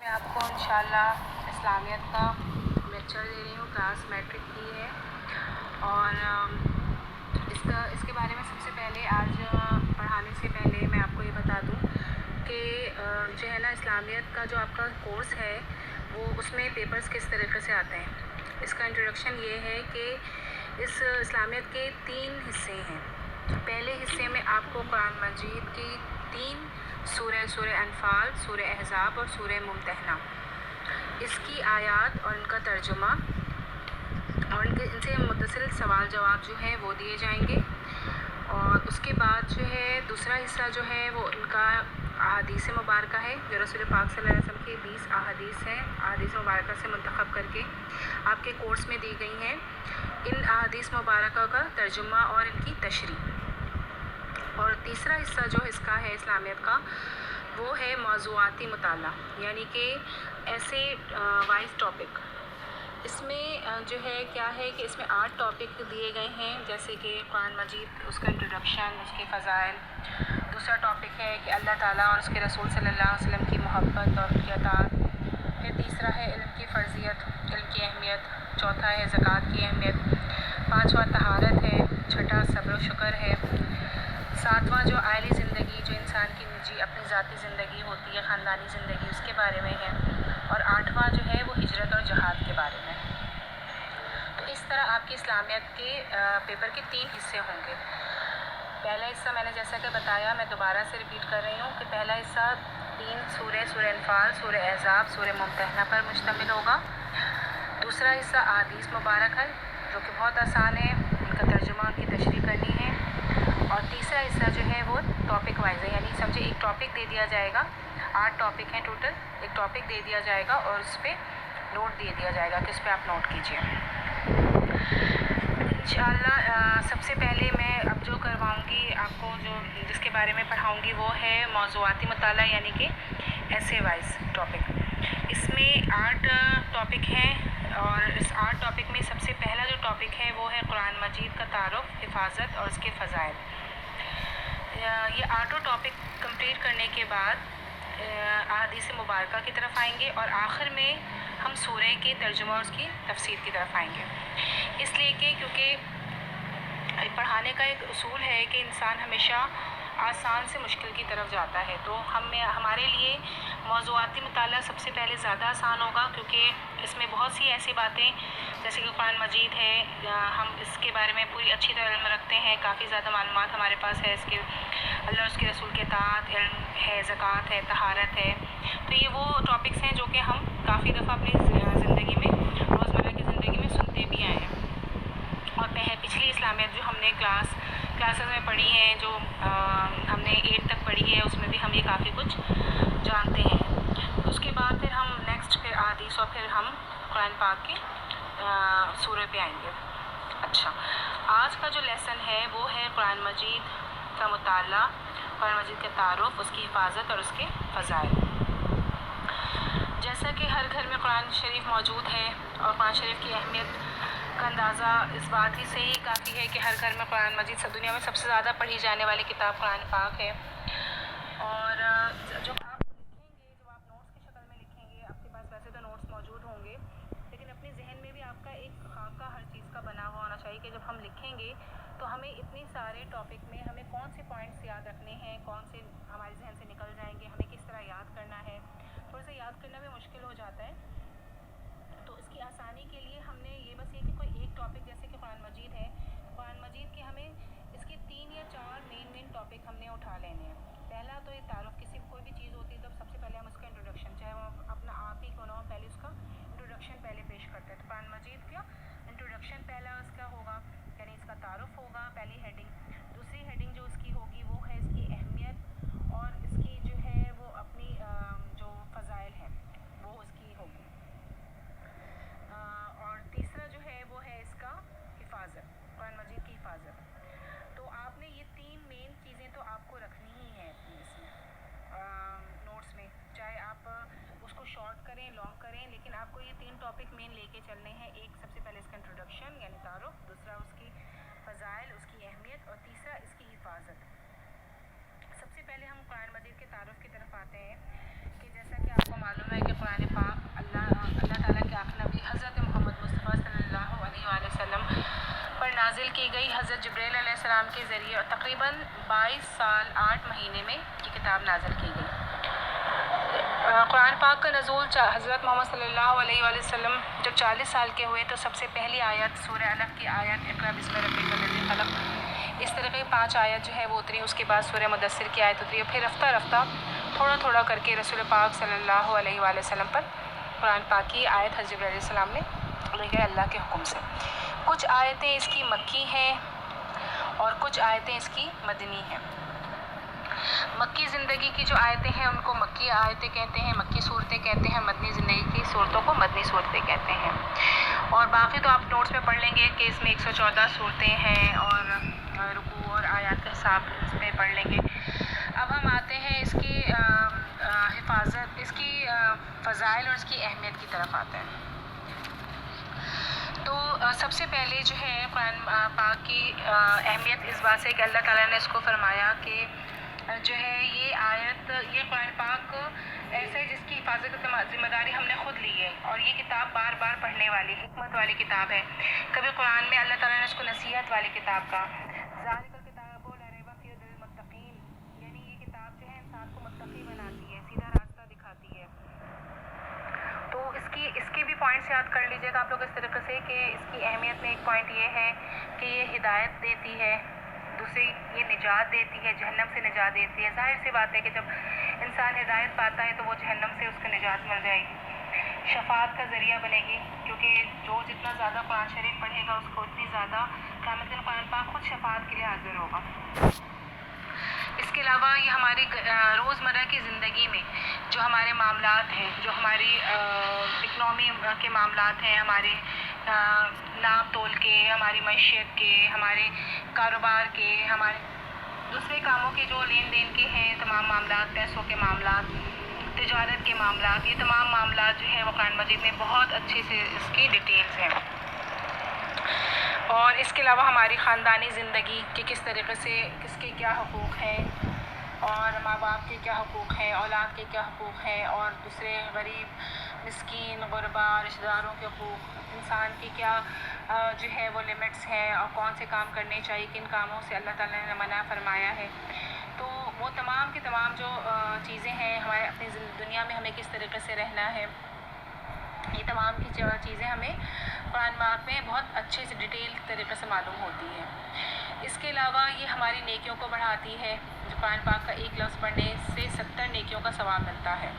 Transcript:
मैं आपको इंशाल्लाह इस्लामियत का लेक्चर दे रही हूँ। क्लास मैट्रिक की है और इसके बारे में सबसे पहले आज पढ़ाने से पहले मैं आपको ये बता दूँ कि जो है ना इस्लामियत का जो आपका कोर्स है वो उसमें पेपर्स किस तरीके से आते हैं। इसका इंट्रोडक्शन ये है कि इस इस्लामियत के 3 हिस्से हैं। पहले हिस्से में आपको कुरान मजीद की 3 सूरह अनफाल, सूरह अहज़ाब और सूरह मुमतहना, इसकी आयात और इनका तर्जुमा और इनसे मुत्तसिल सवाल जवाब जो है वो दिए जाएंगे। और उसके बाद जो है दूसरा हिस्सा जो है वो इनका अहादीस मुबारक है, जो रसूल पाक सल्लल्लाहु अलैहि वसल्लम की 20 अहादीस हैं, अहादीस मुबारक से मुंतखब करके आपके कोर्स में दी गई हैं। इन अहादीस मुबारक का तर्जुमा और इनकी तशरीह। और तीसरा हिस्सा जो इसका है इस्लामियत का वो है मौज़ूआती मुताला, यानी कि ऐसे वाइज टॉपिक। इसमें जो है क्या है कि इसमें 8 टॉपिक दिए गए हैं, जैसे कि कुरान मजीद, उसका इंट्रोडक्शन, उसके फ़ज़ाइल। दूसरा टॉपिक है कि अल्लाह ताला और उसके रसूल सल्लल्लाहु अलैहि वसल्लम की मोहब्बत और उनकी अताअत। फिर तीसरा है इल्म की फ़र्ज़ियत, इल्म की अहमियत। चौथा है ज़कात की अहमियत। पाँचवा तहारत है। छठा सब्र व शुक्र है। सातवां जो आइली ज़िंदगी, जो इंसान की निजी अपनी ज़ाती ज़िंदगी होती है, ख़ानदानी ज़िंदगी, उसके बारे में है। और आठवां जो है वो हिजरत और जहाद के बारे में। तो इस तरह आपकी इस्लामियत के पेपर के 3 हिस्से होंगे। पहला हिस्सा मैंने जैसा कि बताया, मैं दोबारा से रिपीट कर रही हूँ कि पहला हिस्सा 3 सूरह अनफाल, सूरह अहज़ाब, सूरह मुमतहना पर मुश्तमिल होगा। दूसरा हिस्सा अहादीस मुबारक है, जो कि बहुत आसान है, उनका तर्जुमा, उनकी तशरीह करनी है। और तीसरा हिस्सा जो है वो टॉपिक वाइज है, यानी समझे एक टॉपिक दे दिया जाएगा, 8 टॉपिक हैं टोटल, एक टॉपिक दे दिया जाएगा और उस पर नोट दे दिया जाएगा कि उस पर आप नोट कीजिए इंशाअल्लाह। सबसे पहले मैं अब जो करवाऊँगी आपको, जो जिसके बारे में पढ़ाऊँगी वो है मौज़ूआती मुताला, यानी कि ऐसे वाइज टॉपिक। इसमें 8 टॉपिक हैं और इस 8 टॉपिक में सबसे पहला जो टॉपिक है वो है कुरान मजीद का तारुफ, हिफाजत और उसके फ़ज़ाइल। ये 8 टॉपिक कंप्लीट करने के बाद अहादीस मुबारका की तरफ आएंगे और आखिर में हम सूरह के तर्जुमा और उसकी तफसीर की तरफ आएंगे। इसलिए कि क्योंकि पढ़ाने का एक उसूल है कि इंसान हमेशा आसान से मुश्किल की तरफ जाता है, तो हमारे लिए मौज़ूआती मुताला सबसे पहले ज़्यादा आसान होगा, क्योंकि इसमें बहुत सी ऐसी बातें जैसे कि कुरान मजीद है, हम इसके बारे में पूरी अच्छी तरह इल्म रखते हैं, काफ़ी ज़्यादा मालूमात हमारे पास है इसके, अल्लाह और उसके रसूल के ताअत, इल्म है, ज़कात है, तहारत है। तो ये वो टॉपिक्स हैं जो कि हम काफ़ी दफ़ा अपनी ज़िंदगी में, रोज़मर्रा की ज़िंदगी में सुनते भी आए हैं। और पिछली इस्लामियत जो हमने क्लासेस में पढ़ी हैं, जो हमने 8 तक पढ़ी है, उसमें भी हम ये काफ़ी कुछ जानते हैं। उसके बाद फिर हम नेक्स्ट फिर अहादीस और फिर हम कुरान पाक की सूरह पे आएंगे। अच्छा, आज का जो लेसन है वो है कुरान मजीद का मुताला, कुरान मजीद का तारुफ, उसकी हिफाजत और उसके फ़ज़ाइल। जैसा कि हर घर में कुरान शरीफ मौजूद है और कुरान शरीफ की अहमियत का अंदाज़ा इस बात ही से ही काफ़ी है कि हर घर में कुरान मजीद सब दुनिया में सबसे ज़्यादा पढ़ी जाने वाली किताब कुरान पाक है। और जो आप लिखेंगे, जो आप नोट्स की शक्ल में लिखेंगे, आपके पास वैसे तो नोट्स मौजूद होंगे, लेकिन अपने जहन में भी आपका एक खाका हर चीज़ का बना हुआ होना चाहिए कि जब हम लिखेंगे तो हमें इतने सारे टॉपिक में हमें कौन से पॉइंट्स याद रखने हैं, कौन से हमारे जहन से निकल जाएंगे, हमें किस तरह याद करना है। थोड़ा सा याद करना भी मुश्किल हो जाता है, तो इसकी आसानी के लिए हमने ये बस ये कि कोई एक टॉपिक, जैसे कि कुरान मजीद है, कुरान मजीद के हमें इसके 3 या 4 मेन टॉपिक हमने उठा लेने हैं। पहला तो ये तारुफ, किसी कोई भी चीज़ होती है तो सबसे पहले हम उसका इंट्रोडक्शन, चाहे वो अपना आप ही क्यों ना हो, पहले उसका इंट्रोडक्शन पहले पेश करते हैं। तो कुरान मजीद का इंट्रोडक्शन पहला उसका होगा, यानी इसका तारुफ होगा, पहली हेडिंग। दूसरी हेडिंग जो उसकी होगी वो है इसकी अहमियत और इसकी जो है वो अपनी जो फ़ज़ाइल है वो उसकी होगी। और तीसरा जो है वो है इसका हिफाजत, कुरान मजीद की हिफाजत। तो आपने ये 3 मेन चीज़ें तो आपको रखनी ही हैं इसमें नोट्स में, चाहे आप उसको शॉर्ट करें, लॉन्ग करें, लेकिन आपको ये 3 टॉपिक मेन लेके चलने हैं। एक सबसे पहले इसका इंट्रोडक्शन यानी तारुफ, दूसरा उसकी फ़ज़ाइल, उसकी अहमियत, और तीसरा इसकी हिफाजत। सबसे पहले हम कुरान मजीद के तारुफ की तरफ आते हैं कि जैसा कि आपको मालूम है कि कुरान نازل کی گئی حضرت جبرائیل علیہ السلام کے ذریعے اور تقریباً 22 سال 8 مہینے میں یہ کتاب نازل کی گئی۔ قرآن پاک کا نزول حضرت محمد صلی اللہ علیہ وآلہ وسلم جب 40 سال کے ہوئے تو سب سے پہلی آیت سورہ علق کی آیت اقرأ بسم ربک الذی خلق، اس طرح کی 5 آیت جو ہے وہ اتری، اس کے بعد سورہ مدثر کی آیت اتری، اور پھر رفتہ رفتہ تھوڑا تھوڑا کر کے رسول پاک صلی اللہ علیہ وآلہ وسلم پر قرآن پاک کی آیت حضرت جبرائیل علیہ السلام نے لے گئے اللہ کے حکم سے۔ کچھ آیتیں اس کی مکی ہیں اور کچھ آیتیں اس کی مدنی ہیں۔ مکی زندگی کی جو آیتیں ہیں ان کو مکی آیتیں کہتے ہیں، مکی صورتیں کہتے ہیں، مدنی زندگی کی صورتوں کو مدنی صورتیں کہتے ہیں۔ اور باقی تو آپ نوٹس میں پڑھ لیں گے کہ اس میں 114 صورتیں ہیں اور رکوع اور آیات کا حساب اس میں پڑھ لیں گے۔ اب ہم آتے ہیں اس کی حفاظت، اس کی فضائل اور اس کی اہمیت کی طرف آتے ہیں۔ تو سب سے پہلے جو ہے قرآن پاک کی اہمیت اس بات سے کہ اللہ تعالیٰ نے اس کو فرمایا کہ جو ہے یہ آیت، یہ قرآن پاک ایسا ہے جس کی حفاظت کی ذمہ داری ہم نے خود لی ہے، اور یہ کتاب بار بار پڑھنے والی حکمت والی کتاب ہے۔ کبھی قرآن میں اللہ تعالیٰ نے اس کو نصیحت والی کتاب کہا، ذالک الکتاب لا ریب فیہ ھدی للمتقین، یعنی یہ کتاب جو ہے انسان کو متقی بناتی ہے، سیدھا راستہ دکھاتی ہے۔ تو اس کے بھی پوائنٹس یاد کر لیجیے گا آپ لوگ اس طریقے سے کہ اس کی اہمیت میں ایک پوائنٹ یہ ہے کہ یہ ہدایت دیتی ہے، دوسری یہ نجات دیتی ہے، جہنم سے نجات دیتی ہے۔ ظاہر سی بات ہے کہ جب انسان ہدایت پاتا ہے تو وہ جہنم سے اس کو نجات مل جائے گی، شفاعت کا ذریعہ بنے گی، کیونکہ جو جتنا زیادہ قرآن شریف پڑھے گا اس کو اتنی زیادہ قیامت دن قرآن پاک خود شفاعت کے لیے حاضر ہوگا۔ اس کے علاوہ یہ ہماری روزمرہ کی زندگی میں جو ہمارے معاملات ہیں، جو ہماری اکنامی کے معاملات ہیں، ہمارے ناپ تول کے، ہماری معیشت کے، ہمارے کاروبار کے، ہمارے دوسرے کاموں کے جو لین دین کے ہیں تمام معاملات، پیسوں کے معاملات، تجارت کے معاملات، یہ تمام معاملات جو ہیں وہ قرآن مجید میں بہت اچھے سے اس کی ڈیٹیلز ہیں۔ اور اس کے علاوہ ہماری خاندانی زندگی کہ کس طریقے سے کس کے کیا حقوق ہیں، اور ماں باپ کے کیا حقوق ہیں، اولاد کے کیا حقوق ہیں، اور دوسرے غریب مسکین غربا رشتہ داروں کے حقوق، انسان کی کیا جو ہے وہ لمٹس ہیں، اور کون سے کام کرنے چاہیے، کن کاموں سے اللہ تعالیٰ نے منع فرمایا ہے۔ تو وہ تمام کی تمام جو چیزیں ہیں، ہمارے اپنی دنیا میں ہمیں کس طریقے سے رہنا ہے، یہ تمام کی چیزیں ہمیں قرآن پاک میں بہت اچھے سے ڈیٹیل طریقے سے معلوم ہوتی ہے۔ اس کے علاوہ یہ ہماری نیکیوں کو بڑھاتی ہے، جو قرآن پاک کا ایک لفظ پڑھنے سے 70 نیکیوں کا ثواب ملتا ہے۔